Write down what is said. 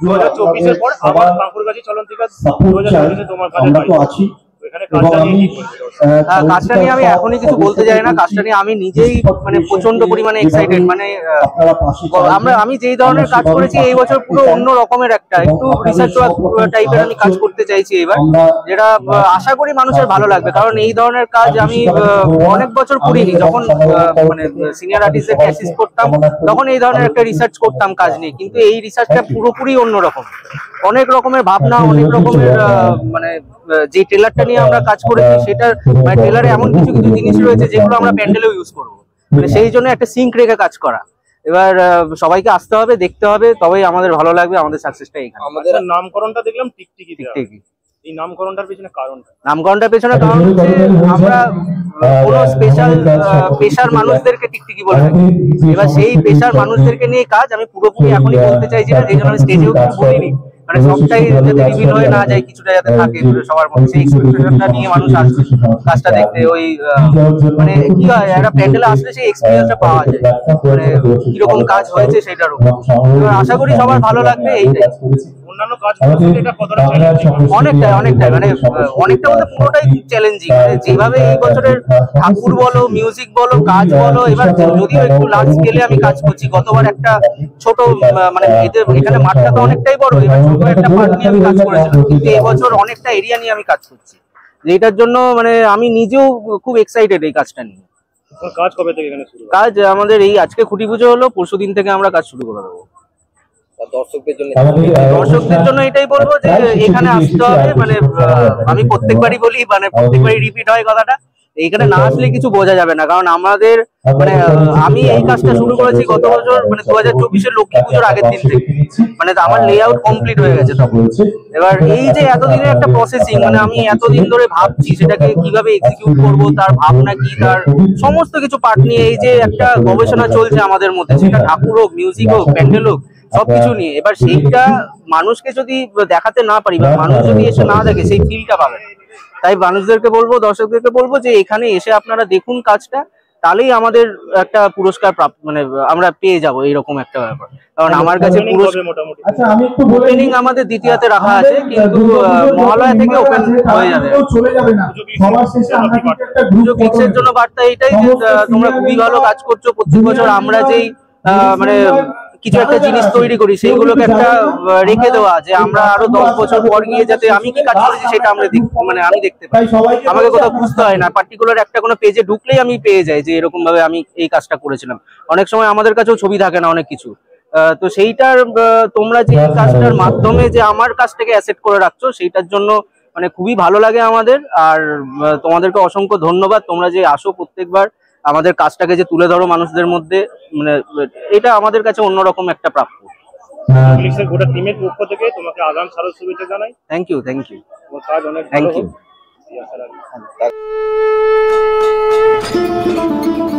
2024 এর পর আবার বাঁকুড়গাছি চলন্তিকা 2024 এ তোমার কাছে আছি। কাজটা নিয়ে আমি এখনই কিছু বলতে চাই না। কাজটা নিয়ে আমি নিজেই মানে প্রচন্ড পরিমাণে এক্সাইটেড। মানে আমি যেই ধরনের কাজ করেছি এই বছর পুরো অন্য রকমের একটা একটু রিসার্চ টাইপের আমি কাজ করতে চাইছি এবার, যেটা আশা করি মানুষের ভালো লাগবে। কারণ এই ধরনের কাজ আমি অনেক বছর করিনি। যখন মানে সিনিয়র আর্টিস্টদেরকে অ্যাসিস্ট করতাম তখন এই ধরনের একটা রিসার্চ করতাম কাজ নিয়ে, কিন্তু এই রিসার্চটা পুরোপুরি অন্যরকম। অনেক রকমের ভাবনা, অনেক রকমের মানে যে ট্রেলারটা নিয়ে আমরা কাজ করেছি সেটার মানে ট্রেলারে এমন কিছু কিছু জিনিস রয়েছে যেগুলো আমরা প্যান্ডেলেও ইউজ করবো। মানে সেই জন্য একটা সিঙ্ক রেখে কাজ করা। এবার সবাইকে আসতে হবে, দেখতে হবে, তবেই আমাদের ভালো লাগবে, আমাদের সাকসেসটা এখানে। আমাদের নামকরণটা দেখলাম টিকটিকি। টিকটিকি এই নামকরণটার পেছনে কারণটা? নামকরণটার পেছনে কারণ হচ্ছে আমরা কোনো স্পেশাল পেশার মানুষদেরকে টিকটিকি বলে থাকি। এবার সেই পেশার মানুষদেরকে নিয়ে কাজ আমি পুরোপুরি এখনই বলতে চাইছি না, যেই জন্য আমি স্টেজেও কিছু বলিনি। মানে সবটাই যাতে রিভিল হয়ে না যায়, কিছুটা যাতে থাকে সবার মধ্যে, সেই এক্সপেকটেশনটা নিয়ে মানুষ আসবে কাজটা দেখতে। ওই মানে কি হয়, একটা প্যান্ডেলে আসলে সেই এক্সপিরিয়েন্সটা পাওয়া যায়, মানে কিরকম কাজ হয়েছে সেটার উপর। আশা করি সবার ভালো লাগবে এইটাই। অন্যান্য কাজ এটা কতটা চ্যালেঞ্জিং? অনেকটাই মানে অনেকটা বলতে পুরোটাই চ্যালেঞ্জিং। মানে যেভাবে এই বছরের ঠাকুর বলো, মিউজিক বলো, কাজ বলো, এবার যদিও একটু লার্জ স্কেলে আমি কাজ করছি, গতবার একটা ছোট মানে এখানে মাঠটা তো অনেকটাই বড়, এবার ছোট একটা পার্ট নিয়ে আমি কাজ করেছিলাম, কিন্তু এবছর অনেকটা এরিয়া নিয়ে আমি কাজ করছি, যেটার জন্য মানে আমি নিজেও খুব এক্সাইটেড এই কাজটা নিয়ে। কাজ কবে থেকে এখানে শুরু? কাজ আমাদের এই আজকে খুঁটি পুজো হলো, পরশুদিন থেকে আমরা কাজ শুরু করে দেবো। দর্শকদের জন্য এটাই বলবো যে এখানে আসতে হবে। মানে আমি প্রত্যেকবারই বলি, মানে প্রত্যেকবারই রিপিট হয় কথাটা, এইখানে না আসলে কিছু বোঝা যাবে না। কারণ আমাদের মানে আমি এই কাজটা শুরু করেছি গত বছর মানে 2024-এর লক্ষ্মী পুজোর আগের দিন থেকে। মানে আমার লেআউট কমপ্লিট হয়ে গেছে তখন। এবার এই যে এতদিনের একটা প্রসেসিং, মানে আমি এতদিন ধরে ভাবছি সেটাকে কিভাবে এক্সিকিউট করব, তার ভাবনা কি, তার সমস্ত কিছু পার্ট নিয়ে এই যে একটা গবেষণা চলছে আমাদের মধ্যে, সেটা ঠাকুর হোক, মিউজিক হোক, প্যান্ডেল হোক, সবকিছু নিয়ে। এবার সেইটা মানুষকে যদি দেখাতে না পারি বা মানুষ যদি এসে না দেখে, সেই ফিলটা পাবে। তাই মানুষদেরকে বলবো, দর্শকদেরকে বলবো যে এখানে এসে আপনারা দেখুন কাজটা, তাহলেই আমাদের একটা পুরস্কার মানে আমরা পেয়ে যাবো এইরকম একটা ব্যাপার। কারণ আমার কাছে ওপেনিং আমাদের দ্বিতীয়তে রাখা আছে, কিন্তু মহালয়া থেকে ওপেন হয়ে যাবে। পুজো ফিক্সের জন্য বার্তা এইটাই যে তোমরা খুবই ভালো কাজ করছো। প্রত্যেক বছর আমরা যেই মানে কিছু একটা জিনিস তৈরি করি, সেইগুলোকে একটা রেখে দেওয়া, যে আমরা আরো 10 বছর পর গিয়ে যাতে আমি কি কাজ করেছি সেটা আমরা মানে আমি দেখতে পাই, আমাকে কোথাও বুঝতে হয় না। পার্টিকুলার একটা কোনো পেজে ঢুকলেই আমি পেয়ে যাই যে এরকম ভাবে আমি এই কাজটা করেছিলাম। অনেক সময় আমাদের কাছেও ছবি থাকে না অনেক কিছু, তো সেইটার তোমরা যে কাজটার মাধ্যমে যে আমার কাজটাকে অ্যাসেট করে রাখছো, সেইটার জন্য মানে খুবই ভালো লাগে আমাদের। আর তোমাদেরকে অসংখ্য ধন্যবাদ, তোমরা যে আসো প্রত্যেকবার আমাদের কাজটাকে যে তুলে ধরো মানুষদের মধ্যে, মানে এটা আমাদের কাছে অন্যরকম একটা প্রাপ্য। গোটা টিমের পক্ষ থেকে তোমাকে আগাম শারদ শুভেচ্ছা জানাই। Thank you. তোমার কাজ অনেক থ্যাংক ভালো ইউ। হোক।